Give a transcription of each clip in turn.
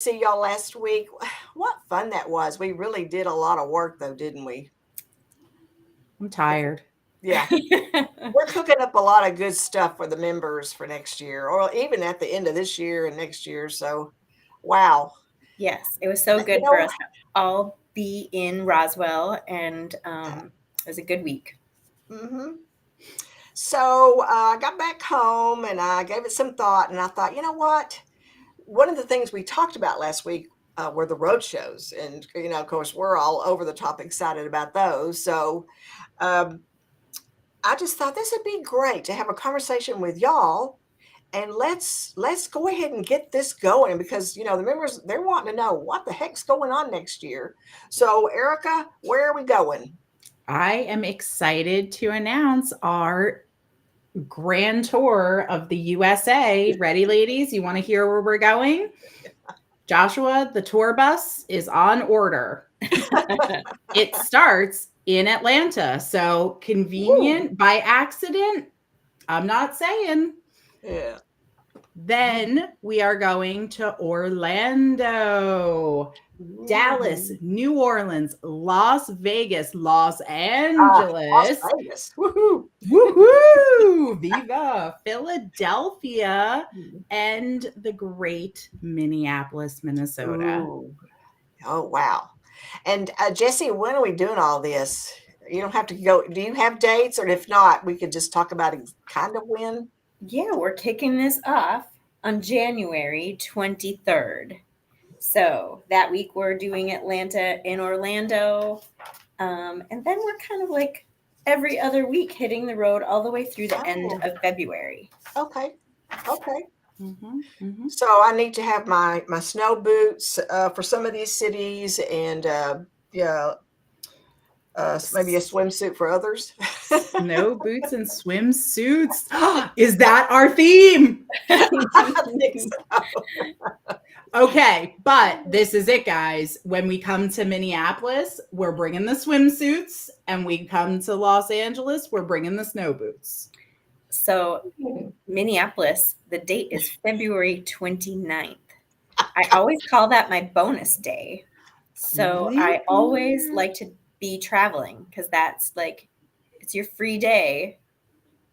See y'all last week. What fun that was. We really did a lot of work though, didn't we? I'm tired. Yeah. We're cooking up a lot of good stuff for the members for next year, or even at the end of this year and next year. So, wow. Yes, it was so You good for know, us to all be in Roswell, and it was a good week. hmm so I got back home and I gave it some thought, and I thought, you know what? One of the things we talked about last week were the road shows, and of course, we're all over the top excited about those. So, um, I just thought this would be great to have a conversation with y'all, and let's go ahead and get this going because the members, they're wanting to know what the heck's going on next year. So, Erica, where are we going? I am excited to announce our grand tour of the USA. Ready, ladies? You want to hear where we're going? Joshua, the tour bus is on order. It starts in Atlanta. So Woo. convenient by accident. I'm not saying. Yeah. Then we are going to Orlando, Dallas, Ooh. New Orleans, Las Vegas, Los Las Angeles. Vegas. Woohoo. Woohoo! Viva! Philadelphia Mm. and the great Minneapolis, Minnesota. Ooh. Oh, wow. And Jessi, when are we doing all this? You don't have to go. Do you have dates? Or if not, we could just talk about kind of when. Yeah, we're kicking this off on January 23rd. So that week we're doing Atlanta and Orlando. And then we're kind of like every other week hitting the road all the way through the end Oh, of February. okay. Okay. Mm-hmm, mm-hmm. So I need to have my snow boots for some of these cities, and yeah, maybe a swimsuit for others. Snow boots and swimsuits. Is that our theme? I think so. Okay, but this is it, guys. When we come to Minneapolis, we're bringing the swimsuits, and we come to Los Angeles, we're bringing the snow boots. So, Minneapolis, the date is February 29th. I always call that my bonus day. So, I always like to be traveling because that's like, it's your free day.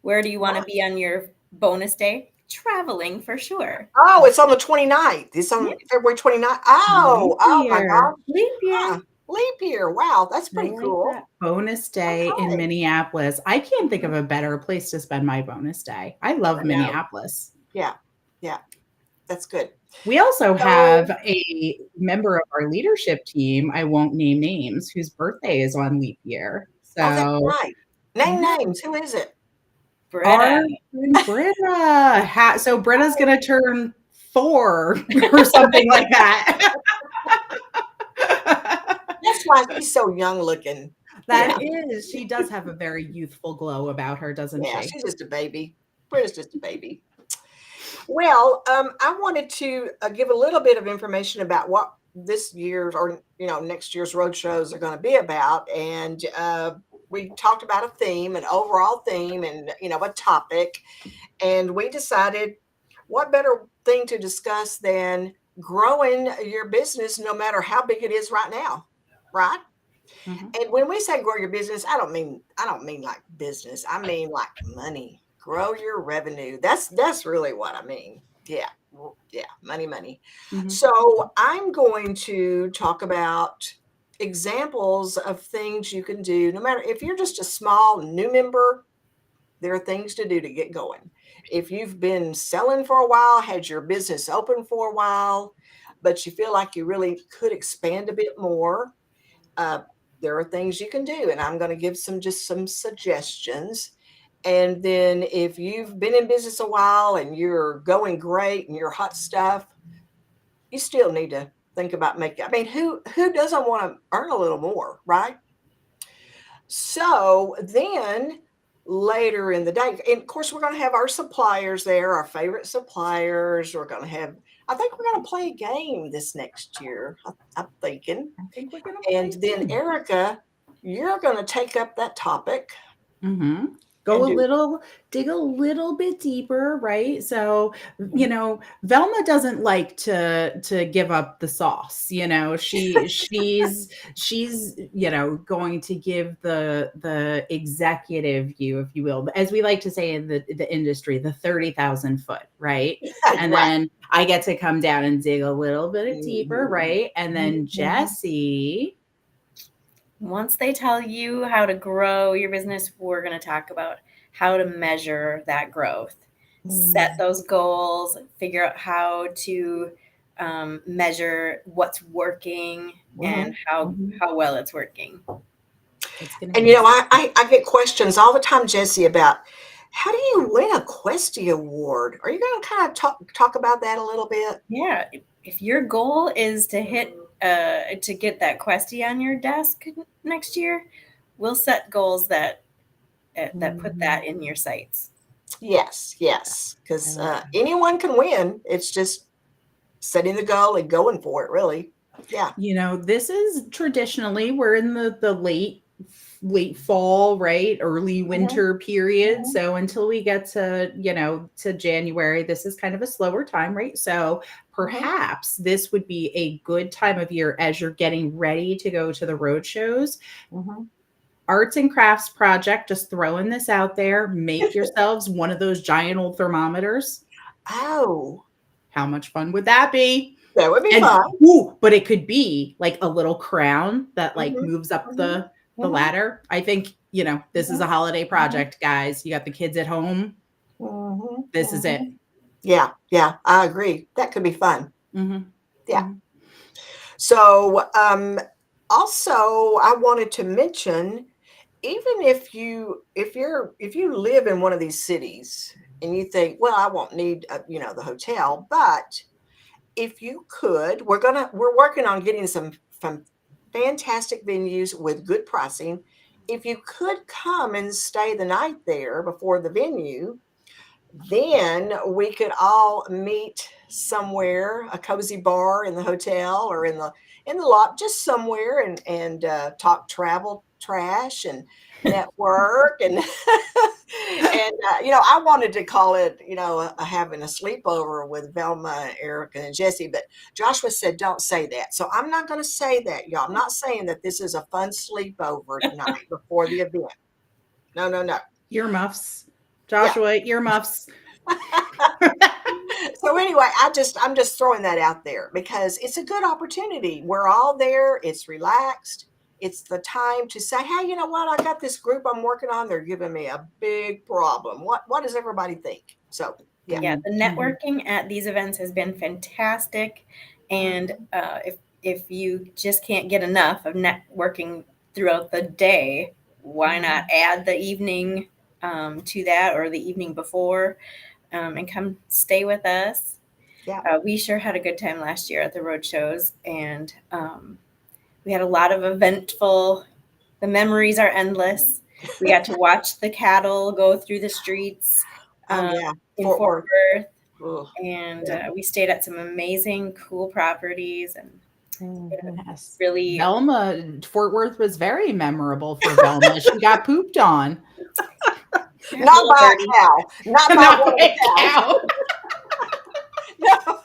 Where do you want to be on your bonus day? Traveling for sure. Oh, it's on the 29th. It's Yeah. on February 29th. Leap Oh my year. gosh. Leap year. Leap year. Wow, that's I pretty like cool. that. Bonus day in Okay. Minneapolis. I can't think of a better place to spend my bonus day. I love I know. Minneapolis. Yeah. Yeah. That's good. We also So, have a member of our leadership team, I won't name names, whose birthday is on leap year. oh, that's So right. Name yeah, names. Who is it? our Britta. friend Britta. So Britta's going to turn 4 or something like that. That's why she's so young looking. That Yeah. is. She does have a very youthful glow about her, doesn't Yeah. she? She's just a baby. Britta's just a baby. Well, I wanted to give a little bit of information about what this year's or next year's road shows are going to be about, and we talked about a theme, an overall theme, and a topic, and we decided what better thing to discuss than growing your business, no matter how big it is right now, right? Mhm. And when we say grow your business, I don't mean like business. I mean like money. Grow your revenue. That's really what I mean. Yeah. Yeah, money. Mhm. So, I'm going to talk about examples of things you can do no matter if you're just a small new member, there are things to do to get going. If you've been selling for a while, had your business open for a while, but you feel like you really could expand a bit more, uh, there are things you can do, and I'm going to give some suggestions. And then if you've been in business a while and you're going great and you're hot stuff, you still need to think about making. I mean, who doesn't want to earn a little more, right? So then later in the day, and of course, we're going to have our suppliers there, our favorite suppliers. We're going to have. I think we're going to play a game this next year. I'm thinking. I think we're going to And play a then, game. Erica, you're going to take up that topic. Mhm. dig a little bit deeper, right? So, Velma doesn't like to give up the sauce. She's going to give the executive view, if you will, as we like to say in the industry, the 30,000 foot, right? And Right. then I get to come down and dig a little bit deeper, right? And then Jessi. Once they tell you how to grow your business, we're going to talk about how to measure that growth, set those goals, figure out how to measure what's working and how well it's working. And I get questions all the time, Jessi, about how do you win a Questy Award? Are you going to kind of talk about that a little bit? Yeah, if your goal is to hit to get that Questy on your desk next year, we'll set goals that put that in your sights. Yes, because anyone can win. It's just setting the goal and going for it, really. Yeah. This is traditionally, we're in the late fall, right? Early winter period. So until we get to January, this is kind of a slower time, right? So perhaps this would be a good time of year as you're getting ready to go to the road shows. Arts and crafts project, just throwing this out there, make yourselves one of those giant old thermometers. Oh. How much fun would that be? That would be fun. But it could be like a little crown that moves up the ladder. I think, this is a holiday project, guys. You got the kids at home. This is it. Yeah, I agree. That could be fun. Yeah. So, also, I wanted to mention, even if you live in one of these cities and you think, well, I won't need the hotel, but if you could, we're working on getting some fantastic venues with good pricing. If you could come and stay the night there before the venue, then we could all meet somewhere, a cozy bar in the hotel or in the lot, just somewhere, and talk travel trash and network and I wanted to call it having a sleepover with Velma, Erica, and Jessi, but Joshua said don't say that, so I'm not going to say that, y'all. I'm not saying that this is a fun sleepover tonight before the event. No. Earmuffs, Joshua. Earmuffs. So anyway, I'm just throwing that out there because it's a good opportunity. We're all there. It's relaxed. It's the time to say, hey, you know what? I got this group I'm working on. They're giving me a big problem. What does everybody think? So yeah, the networking at these events has been fantastic. And if you just can't get enough of networking throughout the day, why not add the evening to that, or the evening before, and come stay with us. Yeah. We sure had a good time last year at the Roadshows, and we had a lot of eventful. The memories are endless. We got to watch the cattle go through the streets in Fort Worth, and we stayed at some amazing, cool properties, and really, Velma, Fort Worth was very memorable for Velma. She got pooped on. Not by a cow. Not by a cow. No.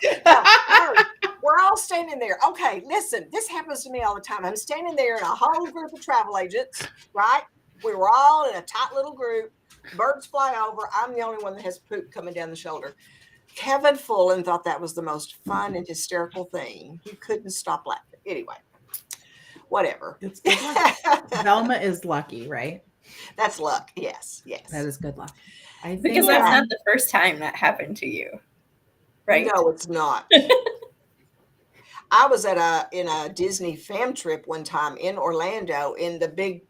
We're all standing there. Okay, listen, this happens to me all the time. I'm standing there in a whole group of travel agents, right? We were all in a tight little group. Birds fly over. I'm the only one that has poop coming down the shoulder. Kevin Fullen thought that was the most fun and hysterical thing. He couldn't stop laughing. Anyway, whatever. It's good luck. Velma is lucky, right? That's luck. Yes. That is good luck. Because that's not the first time that happened to you, right? No, it's not. I was in a Disney fam trip one time in Orlando in the big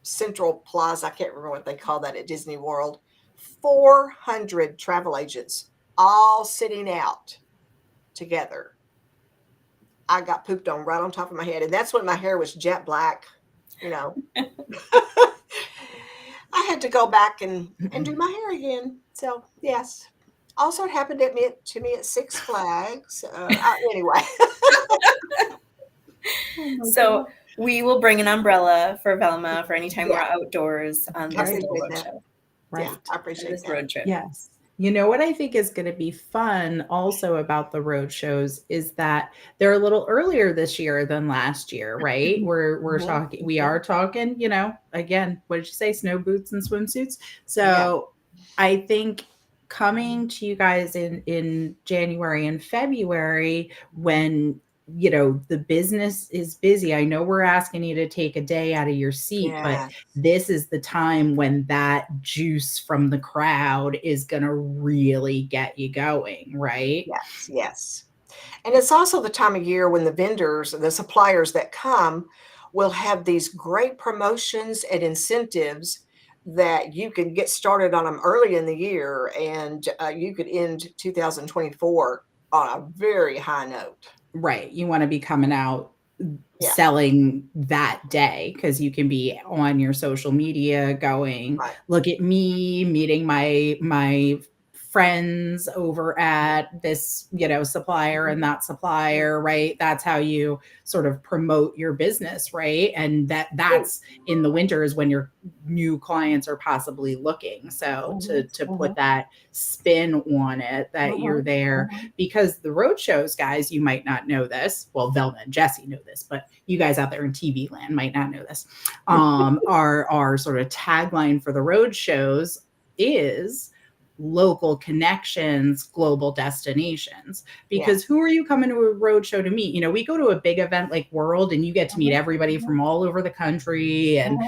Central Plaza. I can't remember what they call that at Disney World. 400 travel agents all sitting out together. I got pooped on right on top of my head, and that's when my hair was jet black. I had to go back and do my hair again. So yes. Also, it happened to me at Six Flags. Anyway. So we will bring an umbrella for Velma for any time we're outdoors on this Roadshow. Right. I for appreciate this that. road trip. Yes. You know what I think is going to be fun also about the road shows is that they're a little earlier this year than last year, right? We are talking, again, what did you say? Snow boots and swimsuits. Yeah. So I think coming to you guys in January and February when the business is busy. I know we're asking you to take a day out of your seat, but Yeah. this is the time when that juice from the crowd is going to really get you going, right? Yes. Yes. And it's also the time of year when the vendors, the suppliers that come will have these great promotions and incentives that you can get started on them early in the year, and you could end 2024 on a very high note. Right. You want to be coming out Yeah. selling that day because you can be on your social media going, Right. look at me meeting my friends over at this supplier and that supplier, right? That's how you sort of promote your business, right? And that's in the winters when your new clients are possibly looking. So to put that spin on it that you're there, because the road shows, guys, you might not know this. Well, Velma and Jessi know this, but you guys out there in TV land might not know this. Our sort of tagline for the road shows is local connections, global destinations. Because who are you coming to a road show to meet? We go to a big event like World and you get to meet everybody from all over the country and,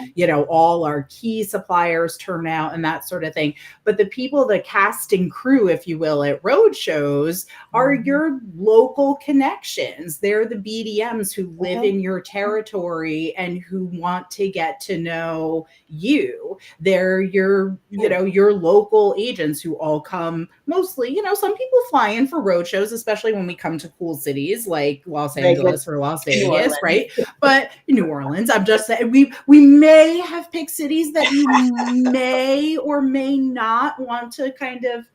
all our key suppliers turn out and that sort of thing. But the people, the cast and crew, if you will, at road shows are your local connections. They're the BDMs who live in your territory and who want to get to know you. They're your local agents who all come mostly, some people fly in for road shows, especially when we come to cool cities like Los Angeles or Las Vegas, right? But New Orleans, I'm just saying, we may have picked cities that you may or may not want to kind of,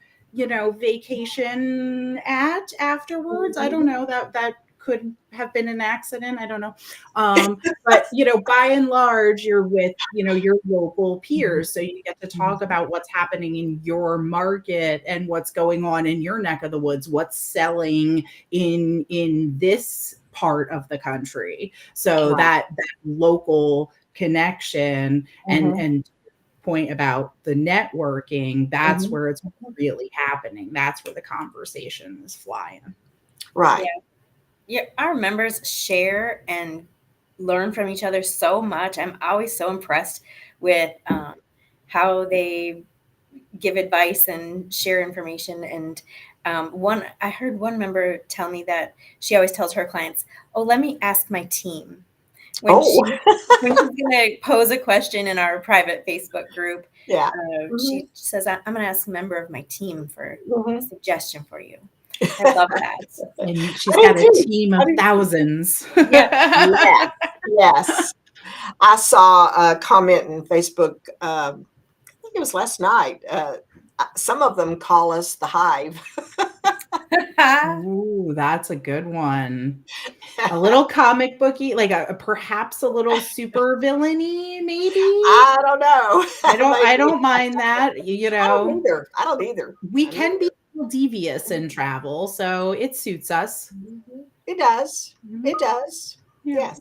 vacation at afterwards. I don't know, that could have been an accident. I don't know. But, by and large, you're with, your local peers. So you get to talk about what's happening in your market and what's going on in your neck of the woods, what's selling in this part of the country. So that local connection and point about the networking, that's where it's really happening. That's where the conversation is flying. Right. Yeah, our members share and learn from each other so much. I'm always so impressed with how they give advice and share information. And I heard one member tell me that she always tells her clients, "Oh, let me ask my team." When she's going to pose a question in our private Facebook group, she says, "I'm going to ask a member of my team for a suggestion for you." I love that. And she's got a team of thousands. Yes. I saw a comment in Facebook, I think it was last night. Some of them call us the Hive. Ooh, that's a good one. A little comic booky, like perhaps a little super villainy, maybe. I don't know. I don't mind that. I don't either. We can be a little devious in travel, so it suits us. It does. It does. Yeah.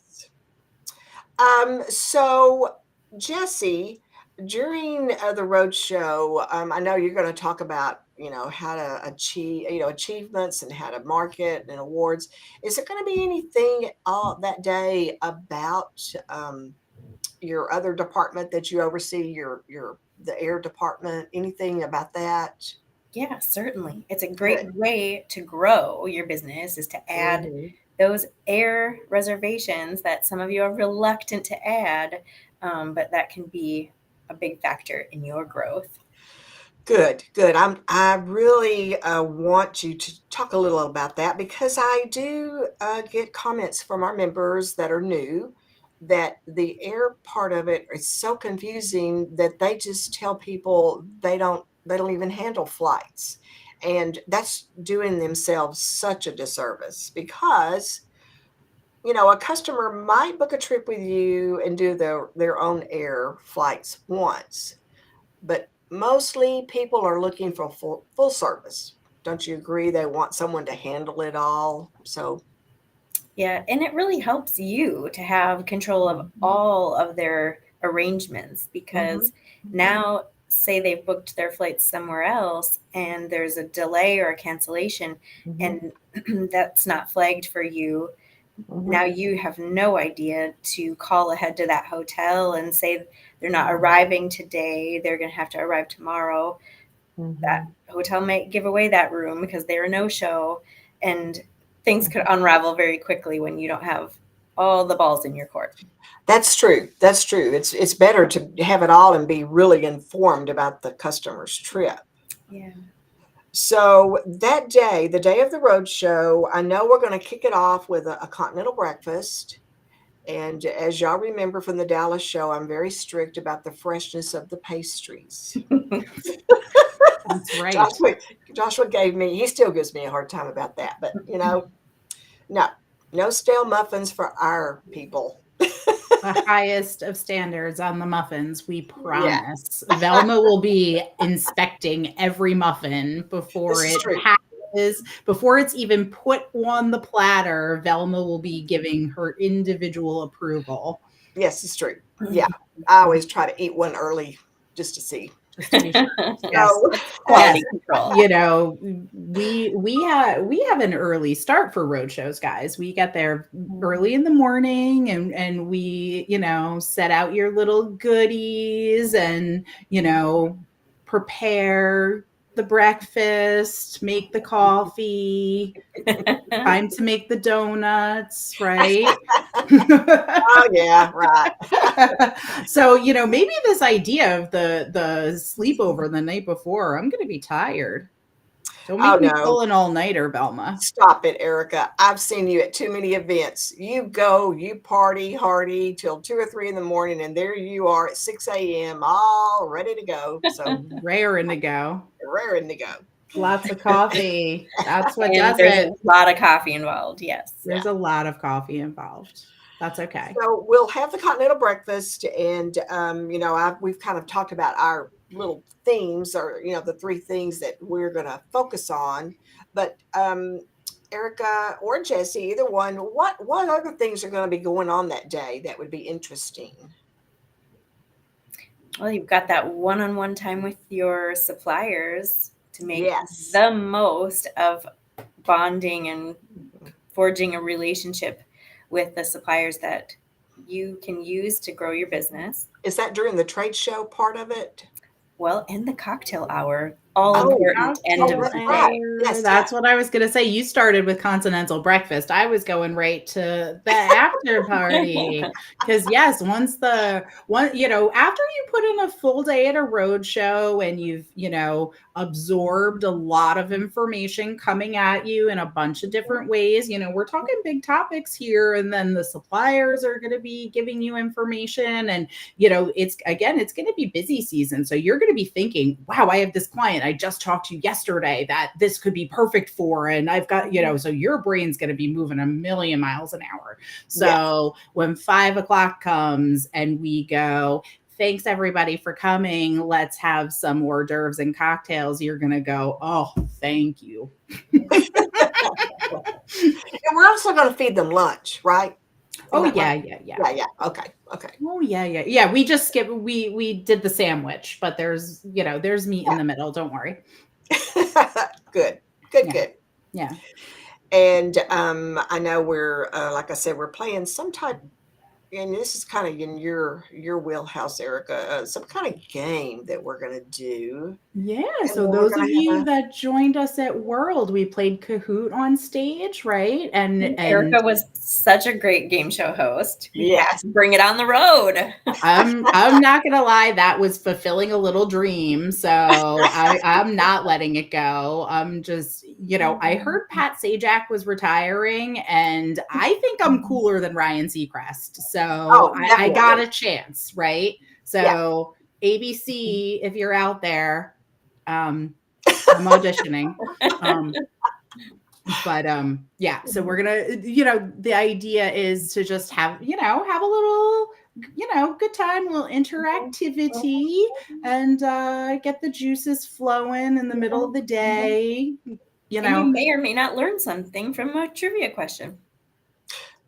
Yes. So Jessi, during the road show, I know you're going to talk about, how to achieve, achievements and how to market and awards. Is there going to be anything that day about your other department that you oversee, the air department? Anything about that? Yeah, certainly. It's a great way to grow your business is to add those air reservations that some of you are reluctant to add, but that can be a big factor in your growth. Good. I really want you to talk a little about that because I do get comments from our members that are new that the air part of it is so confusing that they just tell people they don't even handle flights. And that's doing themselves such a disservice because a customer might book a trip with you and do their own air flights once, but mostly people are looking for full service. Don't you agree? They want someone to handle it all. So, Yeah, and it really helps you to have control of all of their arrangements because now, say they've booked their flights somewhere else and there's a delay or a cancellation and that's not flagged for you. Now you have no idea to call ahead to that hotel and say they're not arriving today, they're going to have to arrive tomorrow. That hotel might give away that room because they're a no-show, and things could unravel very quickly when you don't have all the balls in your court. that's true. That's true. It's better to have it all and be really informed about the customer's trip. Yeah. So that day, the day of the road show, I know we're going to kick it off with a continental breakfast. And as y'all remember from the Dallas show, I'm very strict about the freshness of the pastries. That's right. Joshua he still gives me a hard time about that. But, no stale muffins for our people. The highest of standards on the muffins, we promise. Yeah. Velma will be inspecting every muffin before before it's even put on the platter. Velma will be giving her individual approval. Yes, it's true. Yeah, I always try to eat one early just to see. Just to be sure. Yes. Quality control. We have an early start for roadshows, guys. We get there early in the morning and we, set out your little goodies and, prepare the breakfast, make the coffee, time to make the donuts, right? Oh yeah, right. So, maybe this idea of the sleepover the night before, I'm going to be tired. Don't make me pull an all-nighter, Velma. Stop it, Erica. I've seen you at too many events. You go, you party hardy till 2 or 3 in the morning, and there you are at 6 a.m. all ready to go. So raring to go. Lots of coffee. That's what does there's a lot of coffee involved. Yes. There's a lot of coffee involved. That's okay. So we'll have the continental breakfast, and we've kind of talked about our little themes, or the 3 things that we're going to focus on. But Erica or Jessi, either one, what other things are going to be going on that day that would be interesting? Well, you've got that one-on-one time with your suppliers to make the most of bonding and forging a relationship with the suppliers that you can use to grow your business. Is that during the trade show part of it? Well, in the cocktail hour, important end of the day. Yes, that's what I was going to say. You started with continental breakfast. I was going right to the after party because after you put in a full day at a road show and you've, absorbed a lot of information coming at you in a bunch of different ways, we're talking big topics here, and then the suppliers are going to be giving you information, and, it's going to be busy season. So you're going to be thinking, wow, I have this client I just talked to yesterday that this could be perfect for. And I've got, so your brain's going to be moving a million miles an hour. So when 5 o'clock comes and we go, thanks everybody for coming, let's have some hors d'oeuvres and cocktails, you're going to go, oh, thank you. And we're also going to feed them lunch, right? Oh, yeah. Okay. Oh, yeah. We just skipped. We did the sandwich, but there's meat in the middle. Don't worry. Good. Yeah. And I know we're, like I said, we're playing some type, and this is kind of in your wheelhouse, Erica, some kind of game that we're going to do. Yeah. And so those of you that joined us at World, we played Kahoot on stage, right? And Erica was such a great game show host. Yes. Bring it on the road. I'm not going to lie. That was fulfilling a little dream. So I'm not letting it go. I'm just, I heard Pat Sajak was retiring, and I think I'm cooler than Ryan Seacrest. So I got a chance, right? So ABC, if you're out there, I'm auditioning. So we're gonna, the idea is to just have a little good time, a little interactivity, and get the juices flowing in the middle of the day. And you may or may not learn something from a trivia question.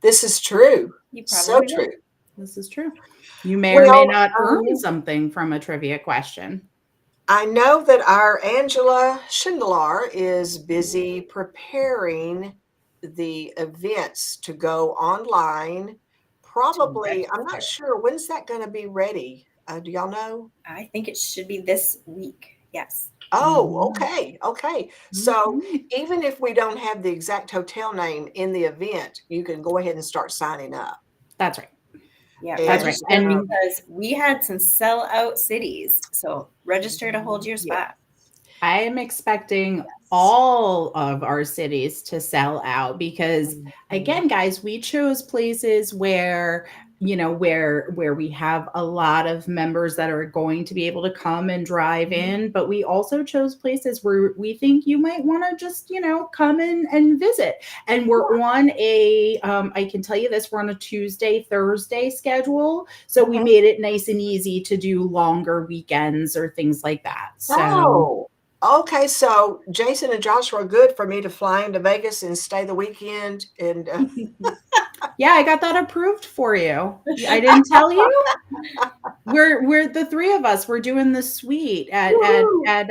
This is true. You So probably true. will. This is true. You may or may not earn something from a trivia question. I know that our Angela Schindler is busy preparing the events to go online. Probably, I'm not sure, when's that going to be ready? Do y'all know? I think it should be this week. Yes. Oh, okay. Okay. So even if we don't have the exact hotel name in the event, you can go ahead and start signing up. That's right. Yeah, that's right. And because we had some sellout cities, so register to hold your spot. I am expecting all of our cities to sell out because, again, guys, we chose places where where we have a lot of members that are going to be able to come and drive in, but we also chose places where we think you might want to just come in and visit. And we're on a I can tell you this, we're on a Tuesday, Thursday schedule, so we made it nice and easy to do longer weekends or things like that. So okay, so Jason and Joshua are good for me to fly into Vegas and stay the weekend. And yeah, I got that approved for you. I didn't tell you. We're the three of us. We're doing the suite at I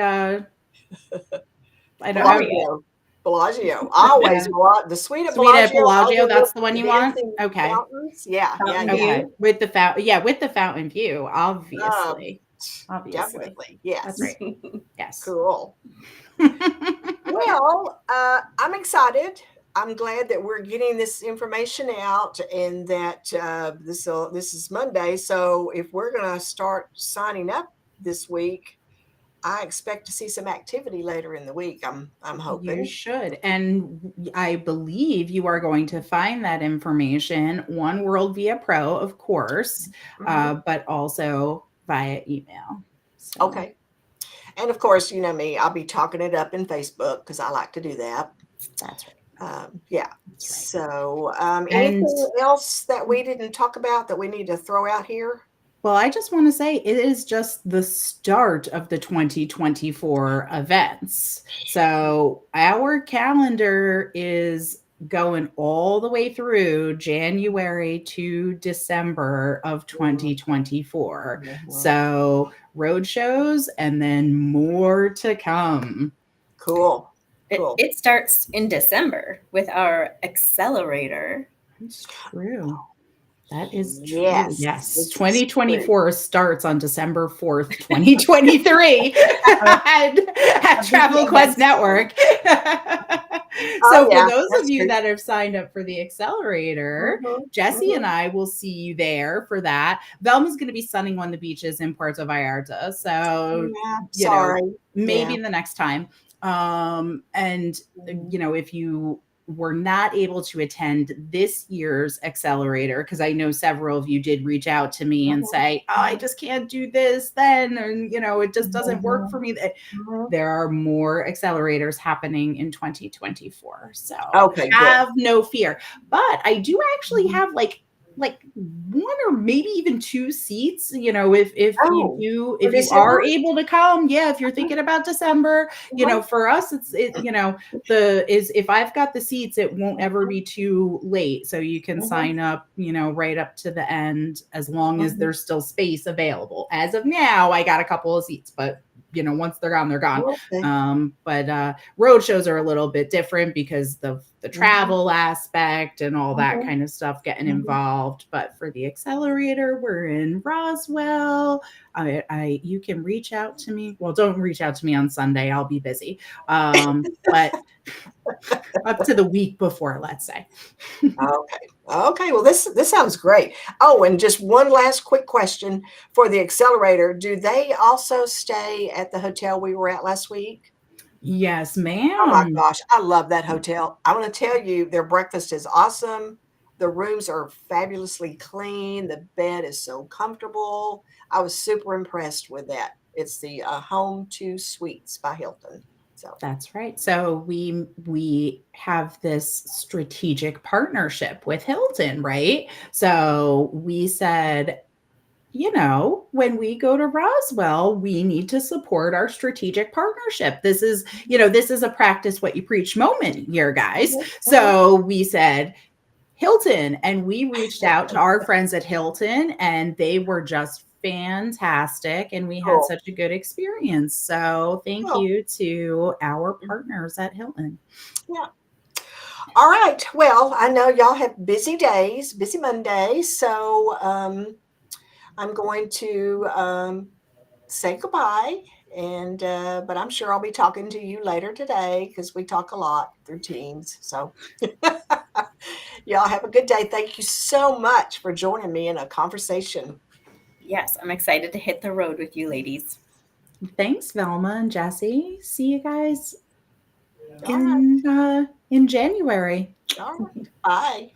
don't know. Bellagio. Always the suite at Suite at Bellagio. Bellagio. That's the one you want. Okay. Fountains. Yeah. Okay. With the fountain view, obviously. Definitely. Yes. That's right. Yes. Cool. Well, I'm excited. I'm glad that we're getting this information out and that this is Monday. So if we're going to start signing up this week, I expect to see some activity later in the week. I'm hoping. You should. And I believe you are going to find that information on WorldVia Pro, of course, but also via email. So. Okay. And of course, you know me, I'll be talking it up in Facebook because I like to do that. That's right. Yeah. That's right. So anything else that we didn't talk about that we need to throw out here? Well, I just want to say it is just the start of the 2024 events. So our calendar is going all the way through January to December of 2024. So roadshows and then more to come. Cool. It starts in December with our accelerator. That's true. That is true. Yes. 2024 starts on December 4th, 2023 at Travel Quest Network. So for those of you that have signed up for the accelerator, Jessi and I will see you there for that. Velma's going to be sunning on the beaches in Puerto Vallarta. So, maybe the next time. And, if you were not able to attend this year's accelerator, because I know several of you did reach out to me and say, oh, I just can't do this then, and it just doesn't work for me. There are more accelerators happening in 2024, so have no fear. But I do actually have like one or maybe even two seats, if you are able to come. If you're thinking about December, for us, if I've got the seats, it won't ever be too late. So you can sign up, right up to the end, as long as there's still space available. As of now, I got a couple of seats, but once they're gone, they're gone. But road shows are a little bit different because the travel aspect and all that kind of stuff getting involved. But for the accelerator, we're in Roswell. You can reach out to me. Well, don't reach out to me on Sunday. I'll be busy. But up to the week before, let's say. Okay. Well, this sounds great. Oh, and just one last quick question for the accelerator. Do they also stay at the hotel we were at last week? Yes, ma'am. Oh my gosh, I love that hotel. I want to tell you, their breakfast is awesome. The rooms are fabulously clean. The bed is so comfortable. I was super impressed with that. It's the Home 2 Suites by Hilton. So that's right. So we have this strategic partnership with Hilton, right? So we said, when we go to Roswell, we need to support our strategic partnership. This is a practice what you preach moment here, guys. So we said Hilton, and we reached out to our friends at Hilton, and they were just fantastic, and we had Cool. such a good experience. So thank Cool. you to our partners at Hilton. Yeah. All right. Well, I know y'all have busy days, busy Mondays. So I'm going to say goodbye. And but I'm sure I'll be talking to you later today because we talk a lot through Teams. So y'all have a good day. Thank you so much for joining me in a conversation. Yes, I'm excited to hit the road with you ladies. Thanks, Velma and Jessi. See you guys All right. in January. All right. Bye.